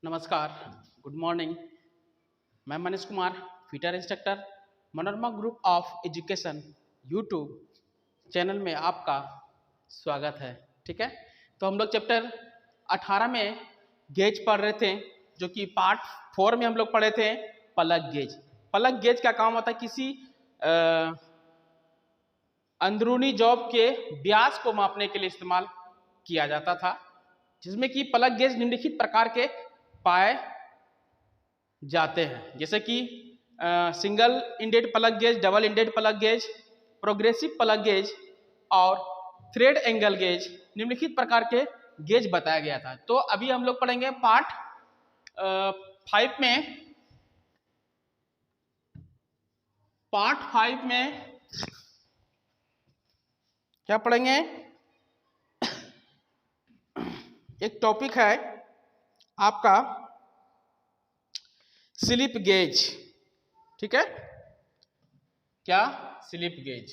नमस्कार, good morning. मैं Manish Kumar, fitter instructor, Manorama group of education YouTube channel में आपका स्वागत है। ठीक है, तो हम लोग चैप्टर 18 में गेज पढ़ रहे थे, जो कि पार्ट 4 में हम लोग पढ़े थे पलक गेज। पलक गेज का काम होता है किसी अंदरूनी जॉब के व्यास को मापने के लिए इस्तेमाल किया जाता था, जिसमें कि पलक गेज निम्नलिखित प्रकार के पाए जाते हैं, जैसे कि सिंगल इंडेड पलक गेज, डबल इंडेड पलक गेज, प्रोग्रेसिव पलक गेज और थ्रेड एंगल गेज। निम्नलिखित प्रकार के गेज बताया गया था। तो अभी हम लोग पढ़ेंगे पार्ट 5 में। पार्ट 5 में क्या पढ़ेंगे? एक टॉपिक है आपका स्लिप गेज। ठीक है, क्या? Slip gauge.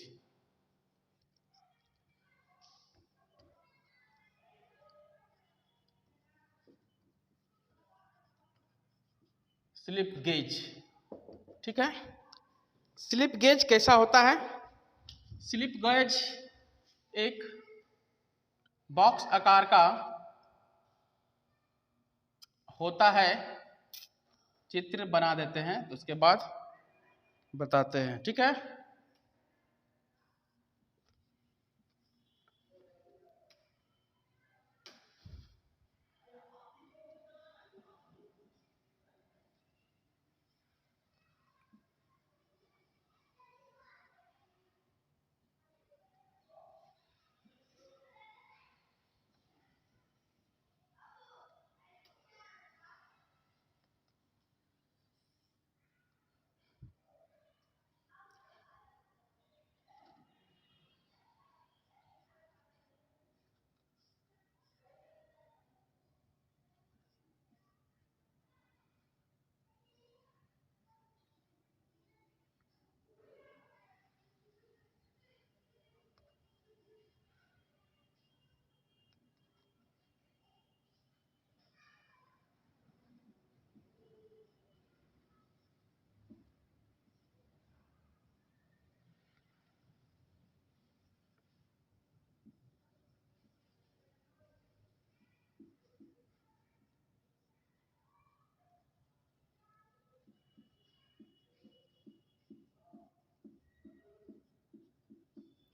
स्लिप गेज, ठीक है। स्लिप गेज कैसा होता है? स्लिप गेज एक बॉक्स आकार का होता है। चित्र बना देते हैं तो उसके बाद बताते हैं। ठीक है,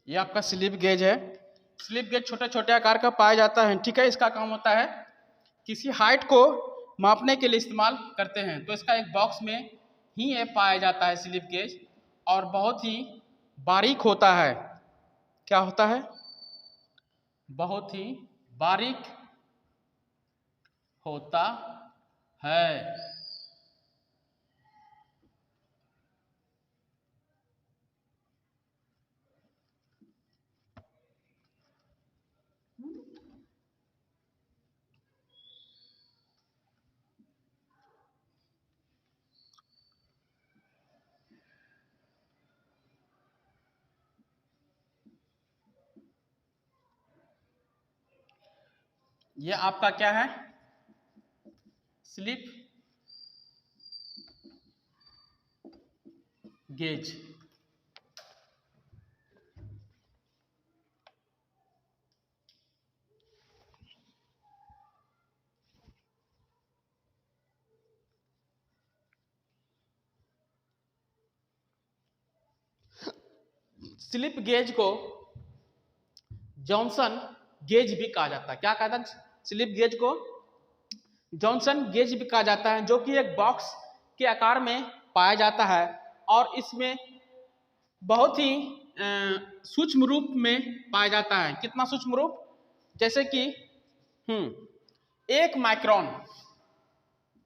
ये आपका स्लिप गेज है। स्लिप गेज छोटे छोटे आकार का पाया जाता है। ठीक है, इसका काम होता है किसी हाइट को मापने के लिए इस्तेमाल करते हैं। तो इसका एक बॉक्स में ही ये पाया जाता है स्लिप गेज, और बहुत ही बारीक होता है। क्या होता है? बहुत ही बारीक होता है। ये आपका क्या है? Slip gauge. स्लिप गेज को जॉनसन गेज भी कहा जाता है। क्या कहा जाता है? स्लिप गेज को जॉनसन गेज भी कहा जाता है, जो कि एक बॉक्स के आकार में पाया जाता है, और इसमें बहुत ही सूक्ष्म रूप में पाया जाता है। कितना सूक्ष्म रूप? जैसे कि 1 माइक्रोन,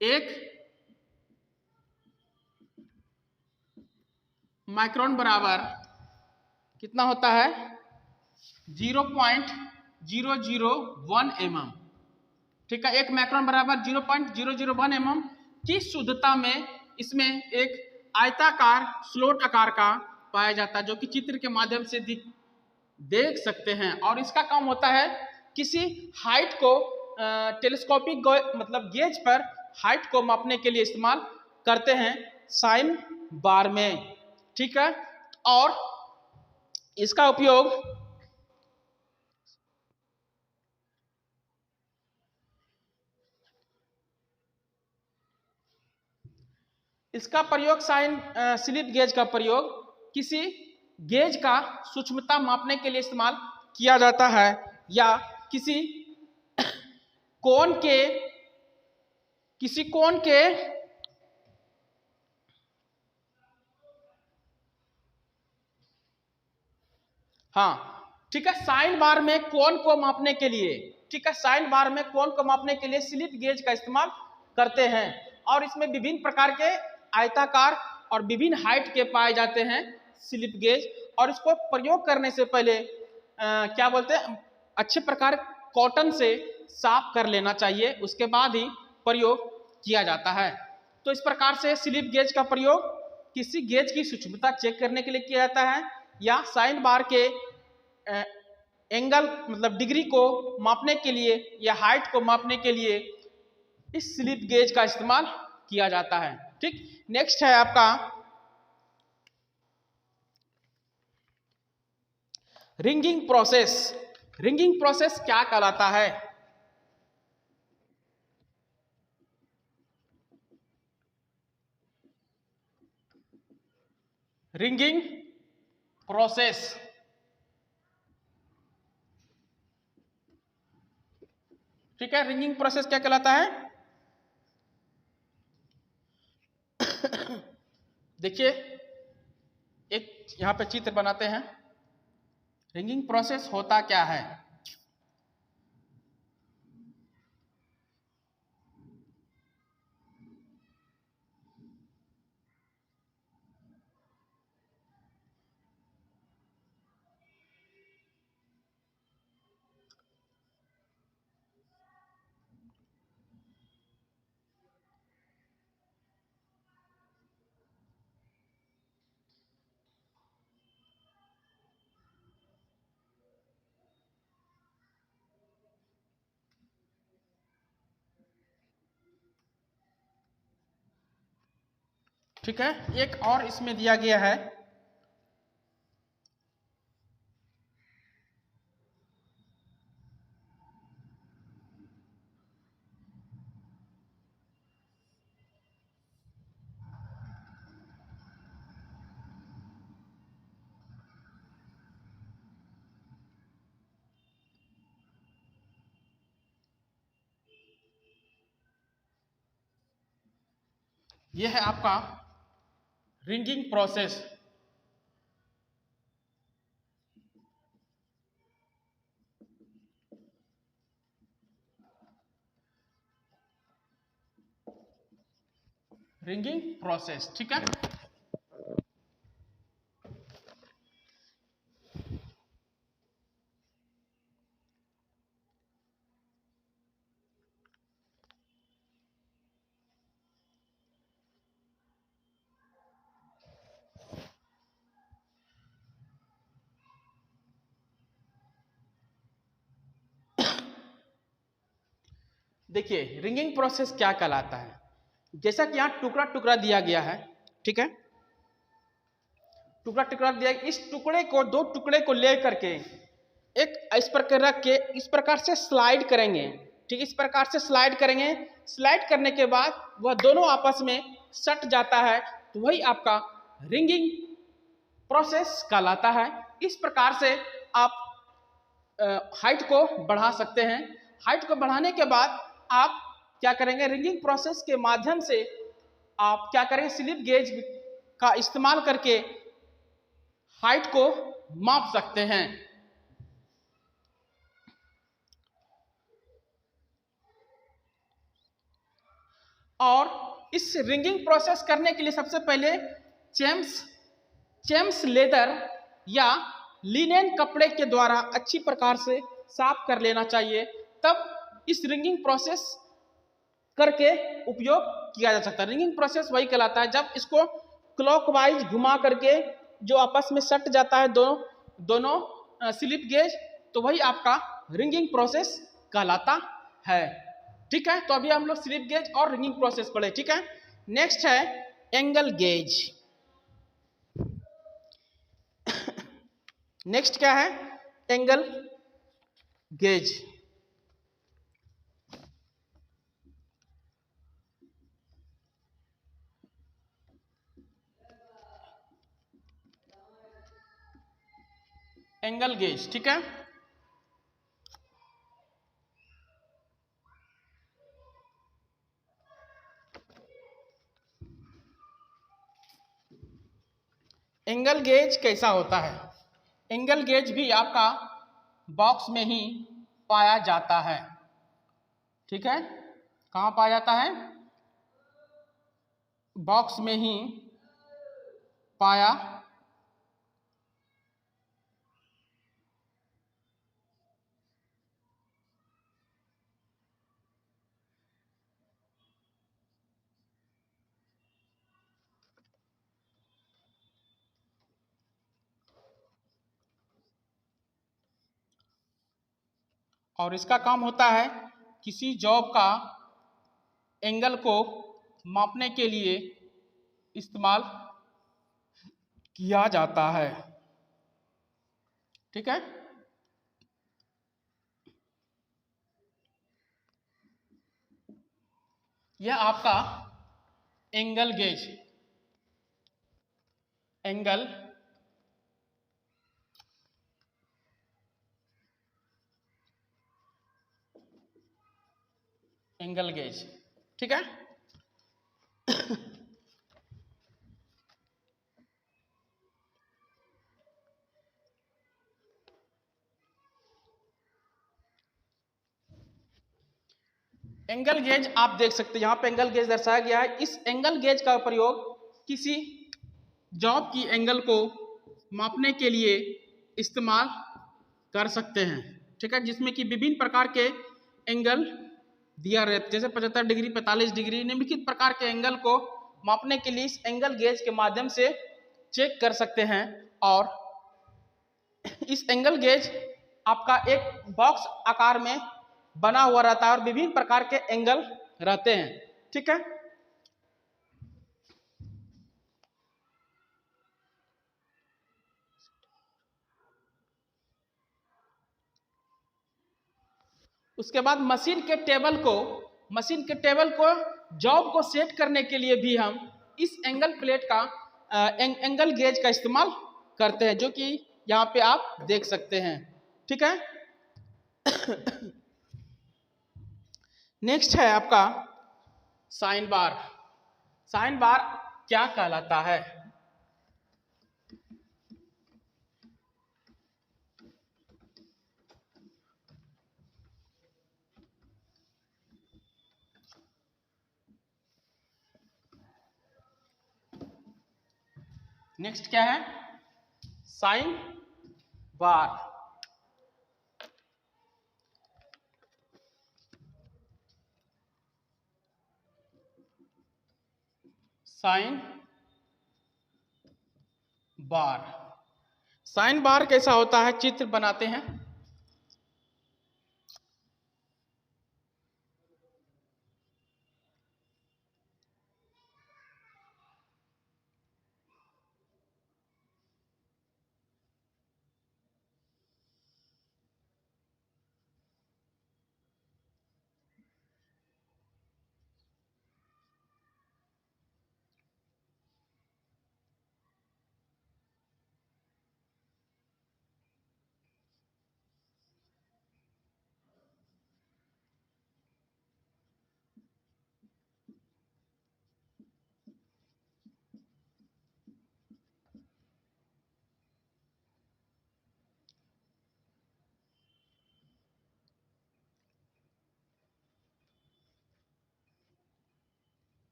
एक माइक्रोन बराबर कितना होता है? 0.001 mm। ठीक है, 1 माइक्रोन बराबर 0.001 mm की शुद्धता में इसमें एक आयताकार स्लोट आकार का पाया जाता है, जो कि चित्र के माध्यम से देख सकते हैं। और इसका काम होता है किसी हाइट को टेलीस्कोपिक मतलब गेज पर हाइट को मापने के लिए इस्तेमाल करते हैं साइन बार में, ठीक है। और इसका उपयोग साइन स्लिप गेज का प्रयोग किसी गेज का सूक्ष्मता मापने के लिए इस्तेमाल किया जाता है, या किसी कोण के हाँ, ठीक है, साइन बार में कोण को मापने के लिए, ठीक है, साइन बार में कोण को मापने के लिए स्लिप गेज का इस्तेमाल करते हैं। और इसमें विभिन्न प्रकार के आयताकार और विभिन्न हाइट के पाए जाते हैं स्लिप गेज। और इसको प्रयोग करने से पहले क्या बोलते हैं, अच्छे प्रकार कॉटन से साफ कर लेना चाहिए, उसके बाद ही प्रयोग किया जाता है। तो इस प्रकार से स्लिप गेज का प्रयोग किसी गेज की सूक्ष्मता चेक करने के लिए किया जाता है, या साइन बार के एंगल मतलब डिग्री को मापने के लिए या हाइट को मापने के लिए इस स्लिप गेज का इस्तेमाल किया जाता है, ठीक। नेक्स्ट है आपका रिंगिंग प्रोसेस। रिंगिंग प्रोसेस क्या कहलाता है? रिंगिंग प्रोसेस, ठीक है, रिंगिंग प्रोसेस क्या कहलाता है? देखिए एक यहां पे चित्र बनाते हैं। रिंगिंग प्रोसेस होता क्या है? ठीक है, एक और इसमें दिया गया है, यह है आपका रिंगिंग प्रोसेस। रिंगिंग प्रोसेस, ठीक है। देखिए रिंगिंग प्रोसेस क्या कहलाता है, जैसा कि यहाँ टुकड़ा टुकड़ा दिया गया है, ठीक है, टुकड़ा टुकड़ा दिया, इस टुकड़े को, दो टुकड़े को ले करके एक इस प्रकार रख के इस प्रकार से स्लाइड करेंगे, ठीक, इस प्रकार से स्लाइड करेंगे। स्लाइड करने के बाद वह दोनों आपस में सट जाता है, तो वही आपका रिंगिंग प्रोसेस कहलाता है। इस प्रकार से आप हाइट को बढ़ा सकते हैं। हाइट को बढ़ाने के बाद आप क्या करेंगे, रिंगिंग प्रोसेस के माध्यम से आप क्या करेंगे, स्लिप गेज का इस्तेमाल करके हाइट को माप सकते हैं। और इस रिंगिंग प्रोसेस करने के लिए सबसे पहले चेम्स लेदर या लिनेन कपड़े के द्वारा अच्छी प्रकार से साफ कर लेना चाहिए, तब इस रिंगिंग प्रोसेस करके उपयोग किया जा सकता है। रिंगिंग प्रोसेस वही कहलाता है जब इसको क्लॉकवाइज घुमा करके जो आपस में सट जाता है दोनों स्लिप गेज, तो वही आपका रिंगिंग प्रोसेस कहलाता है। ठीक है, तो अभी हम लोग स्लिप गेज और रिंगिंग प्रोसेस पढ़े। ठीक है, नेक्स्ट है एंगल गेज। नेक्स्ट क्या है? Angle gauge. एंगल गेज, ठीक है। एंगल गेज कैसा होता है? एंगल गेज भी आपका बॉक्स में ही पाया जाता है। ठीक है, कहाँ पाया जाता है? बॉक्स में ही पाया और इसका काम होता है किसी जॉब का एंगल को मापने के लिए इस्तेमाल किया जाता है। ठीक है, यह आपका angle gauge, angle angle gauge. ठीक है, एंगल गेज आप देख सकते हैं, यहां पे एंगल गेज दर्शाया गया है। इस एंगल गेज का प्रयोग किसी जॉब की एंगल को मापने के लिए इस्तेमाल कर सकते हैं। ठीक है, जिसमें कि विभिन्न प्रकार के एंगल दिया रहता है, जैसे 75 डिग्री, 45 डिग्री, निम्नलिखित प्रकार के एंगल को मापने के लिए इस एंगल गेज के माध्यम से चेक कर सकते हैं। और इस एंगल गेज आपका एक बॉक्स आकार में बना हुआ रहता है और विभिन्न प्रकार के एंगल रहते हैं। ठीक है, उसके बाद मशीन के टेबल को जॉब को सेट करने के लिए भी हम इस एंगल प्लेट का एंगल गेज का इस्तेमाल करते हैं, जो कि यहाँ पे आप देख सकते हैं। ठीक है, नेक्स्ट है आपका साइन बार। साइन बार क्या कहलाता है? नेक्स्ट क्या है? Sine bar. Sine bar, sine bar कैसा होता है? चित्र बनाते हैं।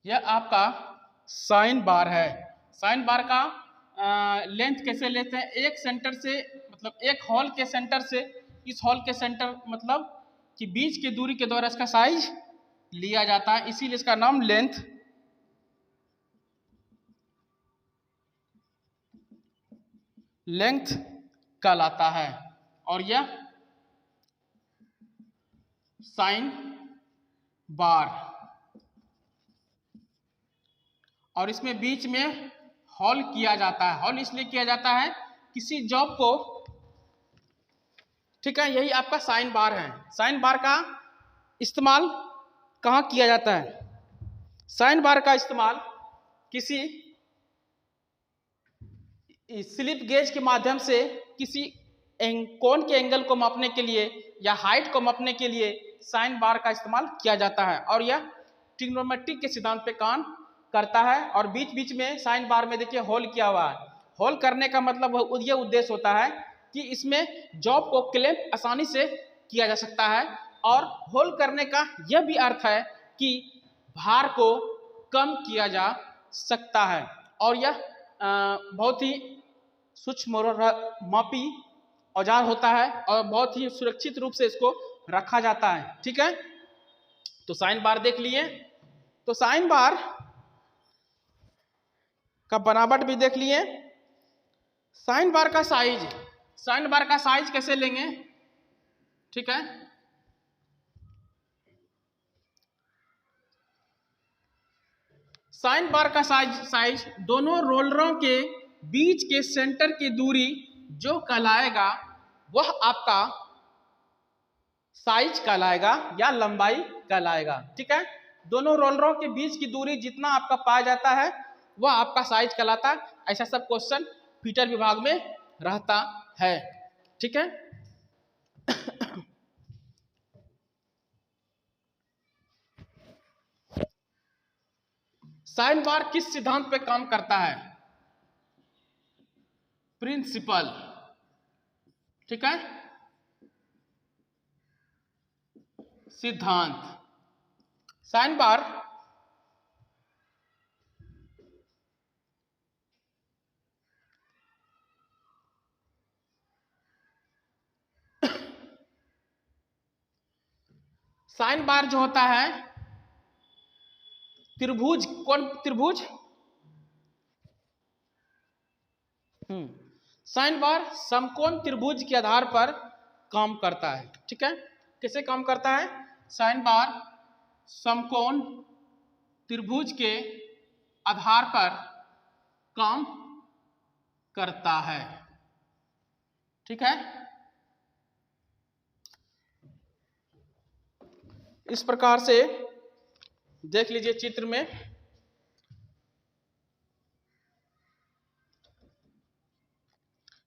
यह आपका साइन बार है। साइन बार का लेंथ कैसे लेते हैं? एक सेंटर से, मतलब एक हॉल के सेंटर से इस हॉल के सेंटर, मतलब कि बीच की दूरी के द्वारा इसका साइज लिया जाता है, इसीलिए इसका नाम लेंथ कहलाता है। और यह साइन बार, और इसमें बीच में होल किया जाता है। होल इसलिए किया जाता है किसी जॉब को, ठीक है, यही आपका साइन बार है। साइन बार का इस्तेमाल कहाँ किया जाता है? साइन बार का इस्तेमाल किसी स्लिप गेज के माध्यम से किसी कोण के एंगल को मापने के लिए या हाइट को मापने के लिए साइन बार का इस्तेमाल किया जाता है, और यह ट्रिग्नोमेट्री के सिद्धांत पे काम करता है। और बीच बीच में साइन बार में देखिए होल किया हुआ है। होल करने का मतलब यह उद्देश्य होता है कि इसमें जॉब को क्लेम आसानी से किया जा सकता है, और होल करने का यह भी अर्थ है कि भार को कम किया जा सकता है, और यह बहुत ही सूक्ष्म मापी औजार होता है और बहुत ही सुरक्षित रूप से इसको रखा जाता है। ठीक है, तो साइन बार देख लिए। तो साइन बार का बनावट भी देख लिए। साइन बार का साइज, साइन बार का साइज कैसे लेंगे? ठीक है, साइन बार का साइज दोनों रोलरों के बीच के सेंटर की दूरी जो कहलाएगा वह आपका साइज कहलाएगा या लंबाई कहलाएगा। ठीक है, दोनों रोलरों के बीच की दूरी जितना आपका पाया जाता है वह आपका साइज कहलाता है। ऐसा सब क्वेश्चन फीटर विभाग में रहता है। ठीक है, साइन बार किस सिद्धांत पे काम करता है? प्रिंसिपल। ठीक है, सिद्धांत। साइन बार साइन बार जो होता है त्रिभुज, कौन त्रिभुज? साइन बार समकोण त्रिभुज के आधार पर काम करता है। ठीक है, कैसे काम करता है? साइन बार समकोण त्रिभुज के आधार पर काम करता है। ठीक है, इस प्रकार से देख लीजिए चित्र में।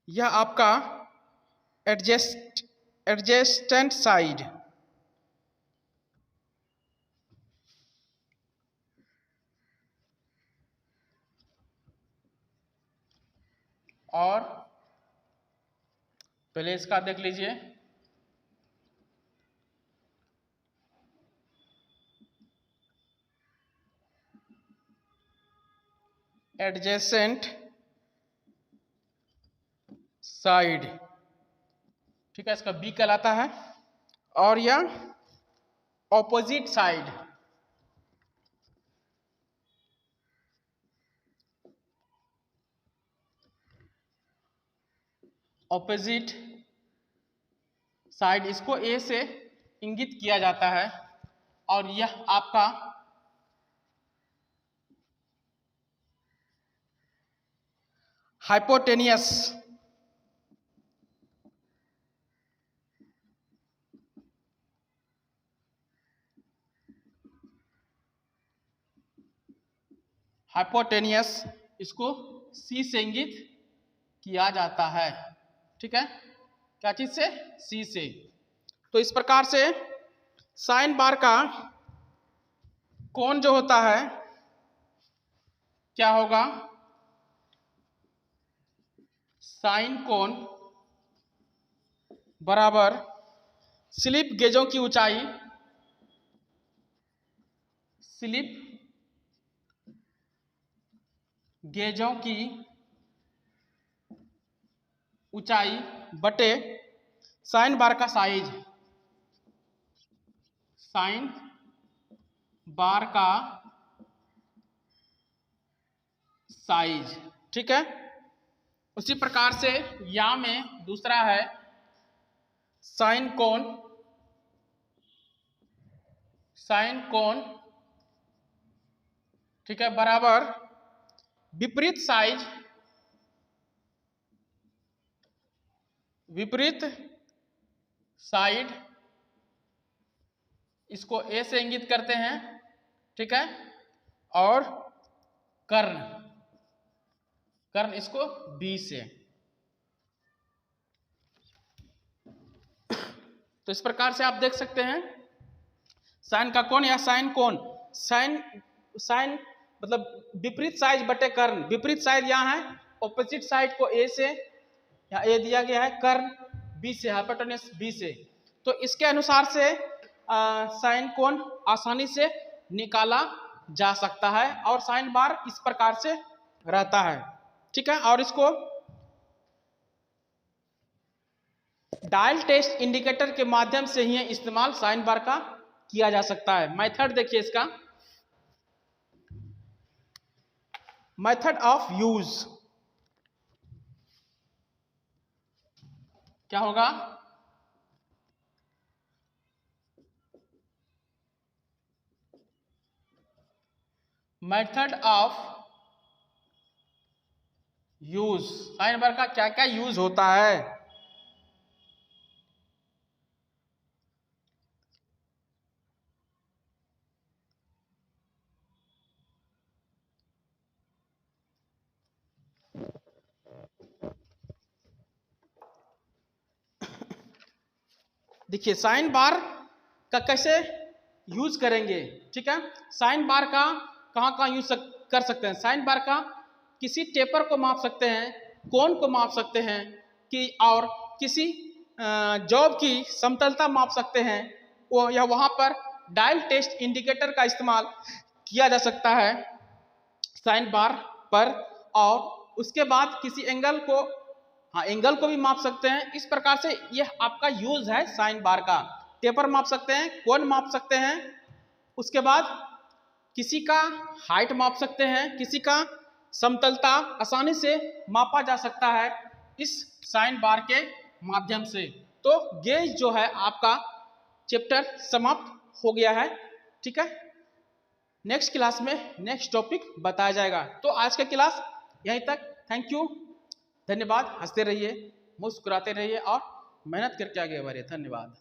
यह आपका एडजेस्टेंट साइड, और पहले इसका देख लीजिए। एडजेसेंट साइड, ठीक है, इसका बी कहलाता है। और यह ऑपोजिट साइड, ऑपोजिट साइड, इसको ए से इंगित किया जाता है। और यह आपका हाइपोटेनियस हाइपोटेनियस इसको सी से इंगित किया जाता है। ठीक है, क्या चीज से? सी से। तो इस प्रकार से साइन बार का कोण जो होता है क्या होगा? साइन कोण बराबर स्लिप गेजों की ऊंचाई, स्लिप गेजों की ऊंचाई बटे साइन बार का साइज। साइन बार का साइज, ठीक है। उसी प्रकार से या में दूसरा है साइन कोण, साइन कोण, ठीक है, बराबर विपरीत साइज, विपरीत साइड, इसको ए से इंगित करते हैं, ठीक है, और कर्ण, कर्ण इसको बी से। तो इस प्रकार से आप देख सकते हैं साइन का कोण या साइन कोण, साइन साइन मतलब विपरीत साइज बटे कर्ण, विपरीत साइड यहाँ है, ऑपोजिट साइड को ए से, यहाँ ए दिया गया है, कर्ण बी से, हाइपोटेन्यूस बी से। तो इसके अनुसार से साइन कोण आसानी से निकाला जा सकता है और साइन बार इस प्रकार से रहता है, ठीक है। और इसको डायल टेस्ट इंडिकेटर के माध्यम से ही इस्तेमाल साइन बार का किया जा सकता है। मेथड देखिए इसका, मेथड ऑफ यूज क्या होगा, method of use, sine bar का क्या क्या यूज होता है। देखिए साइन बार का कैसे यूज करेंगे, ठीक है। साइन बार का कहाँ कहाँ यूज कर सकते हैं, साइन बार का किसी टेपर को माप सकते हैं, कोण को माप सकते हैं कि, और किसी जॉब की समतलता माप सकते हैं, वो या वहाँ पर डायल टेस्ट इंडिकेटर का इस्तेमाल किया जा सकता है साइन बार पर। और उसके बाद किसी एंगल को, हाँ एंगल को भी माप सकते हैं। इस प्रकार से यह आपका यूज है साइन बार का, टेपर माप सकते हैं, कोण माप सकते हैं, उसके बाद किसी का हाइट माप सकते हैं, किसी का समतलता आसानी से मापा जा सकता है इस साइन बार के माध्यम से। तो गेज जो है आपका चैप्टर समाप्त हो गया है, ठीक है। नेक्स्ट क्लास में नेक्स्ट टॉपिक बताया जाएगा। तो आज का क्लास यहीं तक, थैंक यू, धन्यवाद। हंसते रहिए, मुस्कुराते रहिए और मेहनत करके आगे बढ़िए। धन्यवाद।